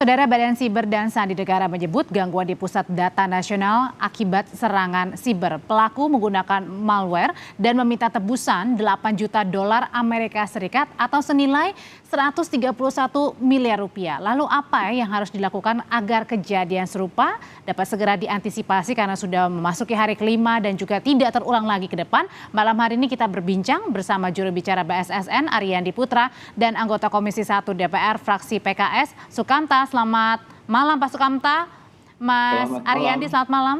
Saudara Badan Siber dan Sandi Negara menyebut gangguan di pusat data nasional akibat serangan siber. Pelaku menggunakan malware dan meminta tebusan 8 juta dolar Amerika Serikat atau senilai 131 miliar rupiah. Lalu apa yang harus dilakukan agar kejadian serupa dapat segera diantisipasi karena sudah memasuki hari kelima dan juga tidak terulang lagi ke depan? Malam hari ini kita berbincang bersama juru bicara BSSN Ariandi Putra dan anggota Komisi 1 DPR fraksi PKS Sukamta. Selamat malam Pak Sukamta. Mas Ariandi, selamat malam.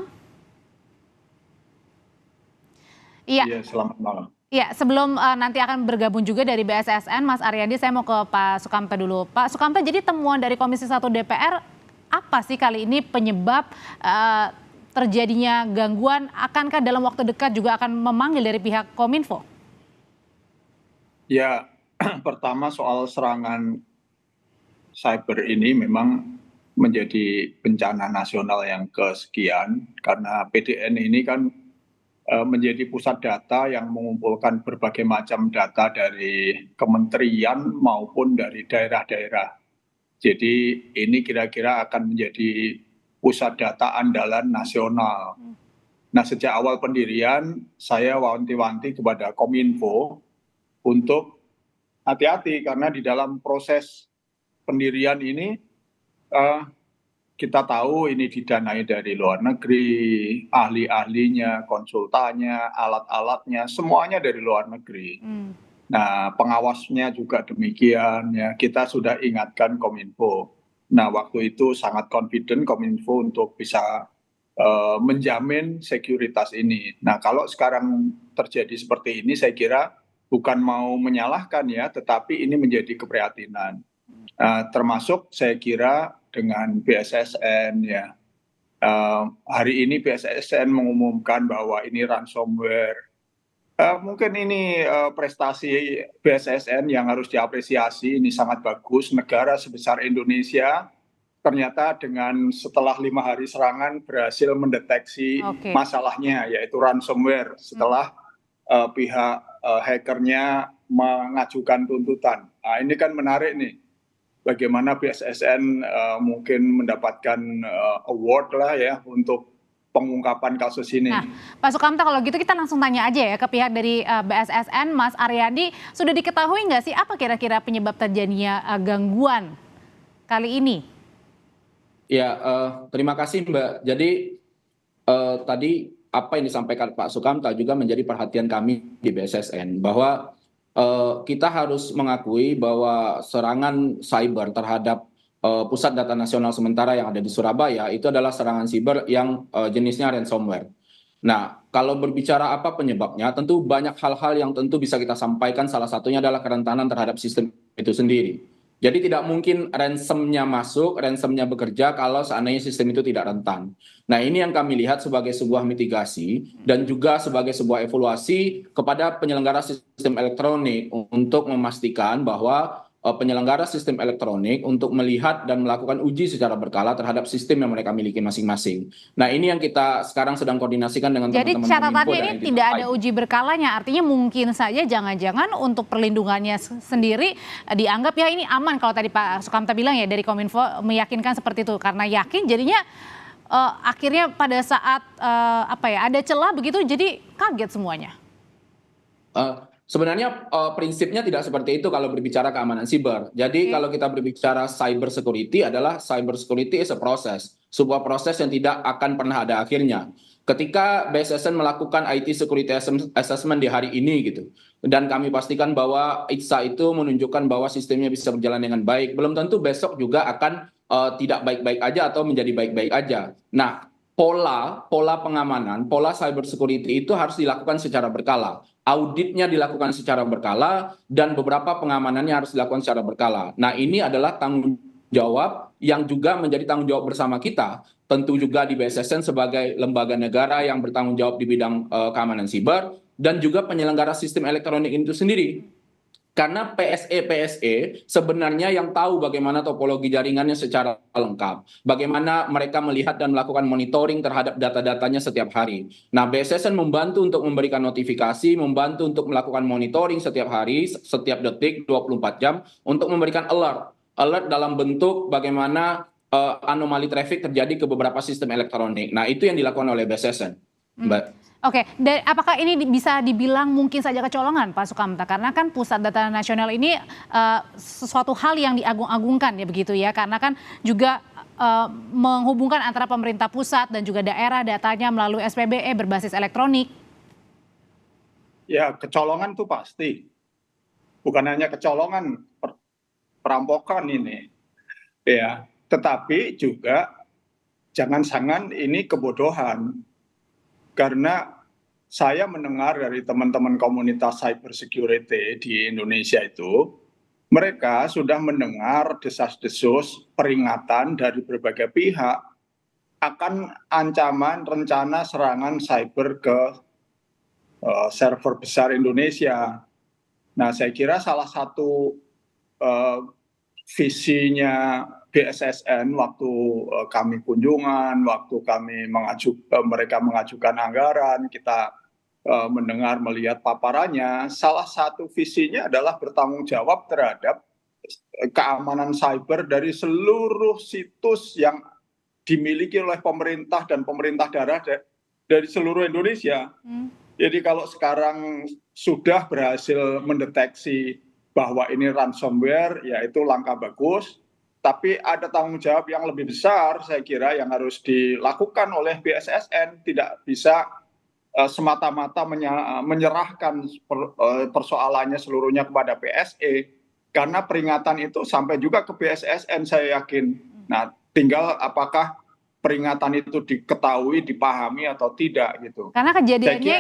Iya, selamat malam. Iya, sebelum nanti akan bergabung juga dari BSSN, Mas Ariandi, saya mau ke Pak Sukamta dulu. Pak Sukamta, jadi temuan dari Komisi 1 DPR apa sih kali ini penyebab terjadinya gangguan? Akankah dalam waktu dekat juga akan memanggil dari pihak Kominfo? Ya, pertama soal serangan cyber ini memang menjadi bencana nasional yang kesekian karena PDN ini kan menjadi pusat data yang mengumpulkan berbagai macam data dari kementerian maupun dari daerah-daerah. Jadi ini kira-kira akan menjadi pusat data andalan nasional. Nah, sejak awal pendirian saya wanti-wanti kepada Kominfo untuk hati-hati karena di dalam proses pendirian ini kita tahu ini didanai dari luar negeri, ahli-ahlinya, konsultannya, alat-alatnya, semuanya dari luar negeri. Nah, pengawasnya juga demikian ya. Kita sudah ingatkan Kominfo. Nah, waktu itu sangat confident Kominfo untuk bisa menjamin sekuritas ini. Nah, kalau sekarang terjadi seperti ini, saya kira bukan mau menyalahkan ya, tetapi ini menjadi keprihatinan. Termasuk saya kira dengan BSSN ya. Hari ini BSSN mengumumkan bahwa ini ransomware. Mungkin ini prestasi BSSN yang harus diapresiasi, ini sangat bagus. Negara sebesar Indonesia ternyata dengan setelah 5 hari serangan berhasil mendeteksi masalahnya, yaitu ransomware setelah pihak hackernya mengajukan tuntutan. Nah, ini kan menarik nih. Bagaimana BSSN mungkin mendapatkan award lah ya untuk pengungkapan kasus ini. Nah, Pak Sukamta, kalau gitu kita langsung tanya aja ya ke pihak dari BSSN, Mas Ariandi, sudah diketahui nggak sih apa kira-kira penyebab terjadinya gangguan kali ini? Ya, terima kasih Mbak. Jadi tadi apa yang disampaikan Pak Sukamta juga menjadi perhatian kami di BSSN bahwa kita harus mengakui bahwa serangan cyber terhadap pusat data nasional sementara yang ada di Surabaya itu adalah serangan cyber yang jenisnya ransomware. Nah, kalau berbicara apa penyebabnya, tentu banyak hal-hal yang tentu bisa kita sampaikan. Salah satunya adalah kerentanan terhadap sistem itu sendiri. Jadi tidak mungkin ransomnya masuk, ransomnya bekerja kalau seandainya sistem itu tidak rentan. Nah, ini yang kami lihat sebagai sebuah mitigasi dan juga sebagai sebuah evaluasi kepada penyelenggara sistem elektronik untuk memastikan bahwa penyelenggara sistem elektronik untuk melihat dan melakukan uji secara berkala terhadap sistem yang mereka miliki masing-masing. Nah, ini yang kita sekarang sedang koordinasikan dengan teman-teman. Jadi catatannya ini tidak ada uji berkalanya, artinya mungkin saja jangan-jangan untuk perlindungannya sendiri dianggap ya ini aman. Kalau tadi Pak Sukamta bilang ya dari Kominfo meyakinkan seperti itu, karena yakin jadinya akhirnya pada saat ada celah begitu jadi kaget semuanya. Sebenarnya prinsipnya tidak seperti itu kalau berbicara keamanan siber. Jadi kalau kita berbicara cyber security adalah cyber security is a process. Sebuah proses yang tidak akan pernah ada akhirnya. Ketika BSSN melakukan IT security assessment di hari ini gitu. Dan kami pastikan bahwa ITSA itu menunjukkan bahwa sistemnya bisa berjalan dengan baik. Belum tentu besok juga akan tidak baik-baik aja atau menjadi baik-baik aja. Nah, pola pengamanan, pola cyber security itu harus dilakukan secara berkala. Auditnya dilakukan secara berkala dan beberapa pengamanannya harus dilakukan secara berkala. Nah, ini adalah tanggung jawab yang juga menjadi tanggung jawab bersama kita. Tentu juga di BSSN sebagai lembaga negara yang bertanggung jawab di bidang keamanan siber dan juga penyelenggara sistem elektronik itu sendiri. Karena PSE sebenarnya yang tahu bagaimana topologi jaringannya secara lengkap. Bagaimana mereka melihat dan melakukan monitoring terhadap data-datanya setiap hari. Nah, BSSN membantu untuk memberikan notifikasi, membantu untuk melakukan monitoring setiap hari, setiap detik, 24 jam, untuk memberikan alert. Alert dalam bentuk bagaimana anomali traffic terjadi ke beberapa sistem elektronik. Nah, itu yang dilakukan oleh BSSN, Mbak. Oke, apakah ini bisa dibilang mungkin saja kecolongan, Pak Sukamta? Karena kan Pusat Data Nasional ini sesuatu hal yang diagung-agungkan ya begitu ya, karena kan juga menghubungkan antara pemerintah pusat dan juga daerah datanya melalui SPBE berbasis elektronik. Ya, kecolongan itu pasti. Bukan hanya kecolongan, perampokan ini. Ya, tetapi juga jangan-jangan ini kebodohan. Karena saya mendengar dari teman-teman komunitas cyber security di Indonesia itu, mereka sudah mendengar desas-desus peringatan dari berbagai pihak akan ancaman rencana serangan cyber ke server besar Indonesia. Nah, saya kira salah satu visinya BSSN waktu kami kunjungan, waktu kami mereka mengajukan anggaran, kita mendengar melihat paparannya, salah satu visinya adalah bertanggung jawab terhadap keamanan cyber dari seluruh situs yang dimiliki oleh pemerintah dan pemerintah daerah dari seluruh Indonesia. Jadi kalau sekarang sudah berhasil mendeteksi bahwa ini ransomware, ya itu langkah bagus. Tapi ada tanggung jawab yang lebih besar, saya kira, yang harus dilakukan oleh BSSN. Tidak bisa semata-mata menyerahkan persoalannya seluruhnya kepada PSE. Karena peringatan itu sampai juga ke BSSN, saya yakin. Nah, tinggal apakah peringatan itu diketahui, dipahami atau tidak gitu. Karena kejadiannya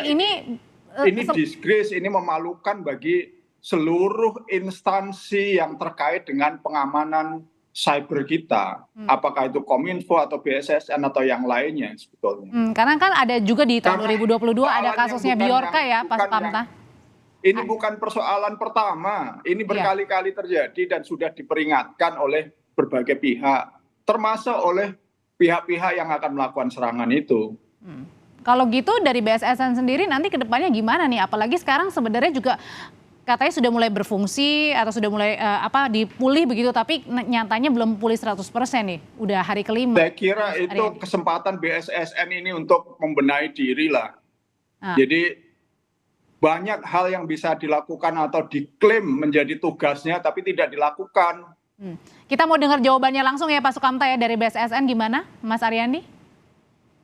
ini disgrace, ini memalukan bagi seluruh instansi yang terkait dengan pengamanan cyber kita, apakah itu Kominfo atau BSSN atau yang lainnya sebetulnya. Karena kan ada juga di tahun 2022 ada kasusnya Bjorka ya, Pak Sukamta. Ini bukan persoalan pertama, ini berkali-kali terjadi dan sudah diperingatkan oleh berbagai pihak, termasuk oleh pihak-pihak yang akan melakukan serangan itu. Kalau gitu dari BSSN sendiri nanti ke depannya gimana nih? Apalagi sekarang sebenarnya juga katanya sudah mulai berfungsi atau sudah mulai dipulih begitu, tapi nyatanya belum pulih 100% nih. Udah hari kelima. Saya kira itu kesempatan BSSN ini untuk membenahi diri lah. Jadi banyak hal yang bisa dilakukan atau diklaim menjadi tugasnya tapi tidak dilakukan. Kita mau dengar jawabannya langsung ya Pak Sukamta ya dari BSSN, gimana Mas Ariandi?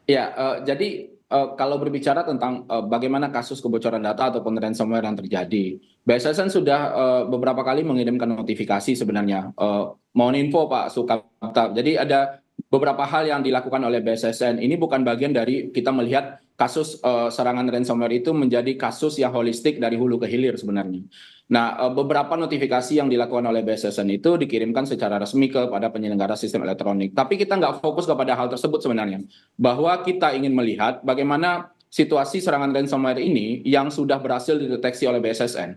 Ya, jadi kalau berbicara tentang bagaimana kasus kebocoran data ataupun ransomware yang terjadi, BSSN sudah beberapa kali mengirimkan notifikasi sebenarnya. Mohon info Pak Sukamta. Jadi ada beberapa hal yang dilakukan oleh BSSN. Ini bukan bagian dari kita melihat kasus serangan ransomware itu menjadi kasus yang holistik dari hulu ke hilir sebenarnya. Nah, beberapa notifikasi yang dilakukan oleh BSSN itu dikirimkan secara resmi kepada penyelenggara sistem elektronik. Tapi kita nggak fokus kepada hal tersebut sebenarnya. Bahwa kita ingin melihat bagaimana situasi serangan ransomware ini yang sudah berhasil dideteksi oleh BSSN.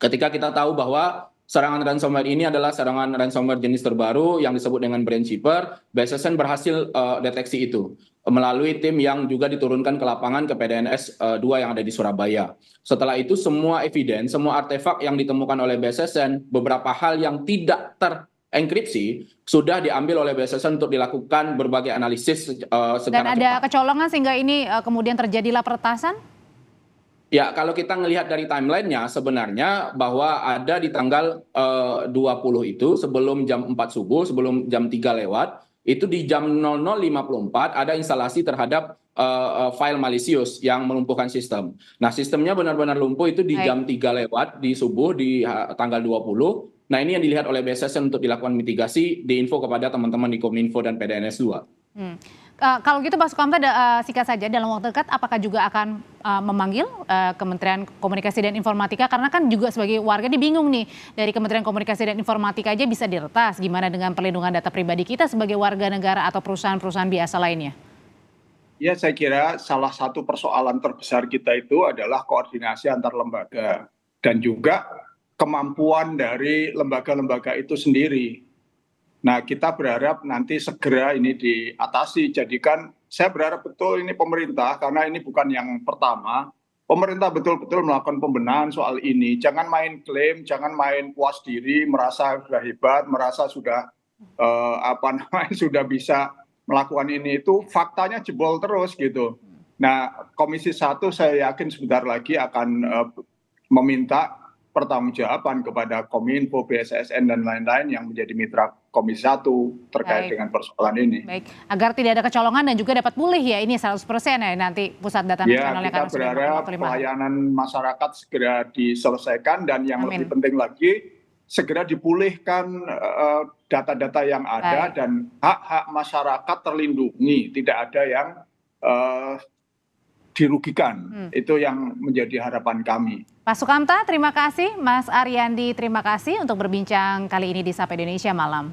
Ketika kita tahu bahwa serangan ransomware ini adalah serangan ransomware jenis terbaru yang disebut dengan Brainkeeper, BSSN berhasil deteksi itu melalui tim yang juga diturunkan ke lapangan ke PDNS 2 yang ada di Surabaya. Setelah itu semua evidence, semua artefak yang ditemukan oleh BSSN, beberapa hal yang tidak terenkripsi sudah diambil oleh BSSN untuk dilakukan berbagai analisis secara cepat. Dan ada kecolongan sehingga ini kemudian terjadilah peretasan? Ya, kalau kita melihat dari timelinenya sebenarnya bahwa ada di tanggal 20 itu sebelum jam 4 subuh, sebelum jam 3 lewat, itu di jam 00.54 ada instalasi terhadap file malisius yang melumpuhkan sistem. Nah, sistemnya benar-benar lumpuh itu di jam 3 lewat di subuh di tanggal 20. Nah, ini yang dilihat oleh BSSN untuk dilakukan mitigasi, diinfo kepada teman-teman di Kominfo dan PDNS 2. Kalau gitu Pak Sukamta, singkat saja dalam waktu dekat apakah juga akan memanggil Kementerian Komunikasi dan Informatika, karena kan juga sebagai warga bingung nih, dari Kementerian Komunikasi dan Informatika aja bisa diretas, gimana dengan perlindungan data pribadi kita sebagai warga negara atau perusahaan-perusahaan biasa lainnya? Ya, saya kira salah satu persoalan terbesar kita itu adalah koordinasi antar lembaga dan juga kemampuan dari lembaga-lembaga itu sendiri. Nah, kita berharap nanti segera ini diatasi. Jadikan saya berharap betul ini pemerintah, karena ini bukan yang pertama. Pemerintah betul-betul melakukan pembenahan soal ini. Jangan main klaim, jangan main puas diri, merasa sudah hebat, merasa sudah sudah bisa melakukan ini, itu faktanya jebol terus gitu. Nah, Komisi 1 saya yakin sebentar lagi akan meminta pertanggungjawaban kepada Kominfo, BSSN dan lain-lain yang menjadi mitra Komisi 1 terkait dengan persoalan ini. Baik, agar tidak ada kecolongan dan juga dapat pulih ya ini 100% ya nanti Pusat Data Nasional yang Kita akan sudah berharap pelayanan masyarakat segera diselesaikan dan yang lebih penting lagi segera dipulihkan data-data yang ada dan hak-hak masyarakat terlindungi, tidak ada yang dirugikan. Itu yang menjadi harapan kami. Pak Sukamta, terima kasih. Mas Ariandi, terima kasih untuk berbincang kali ini di Sapa Indonesia Malam.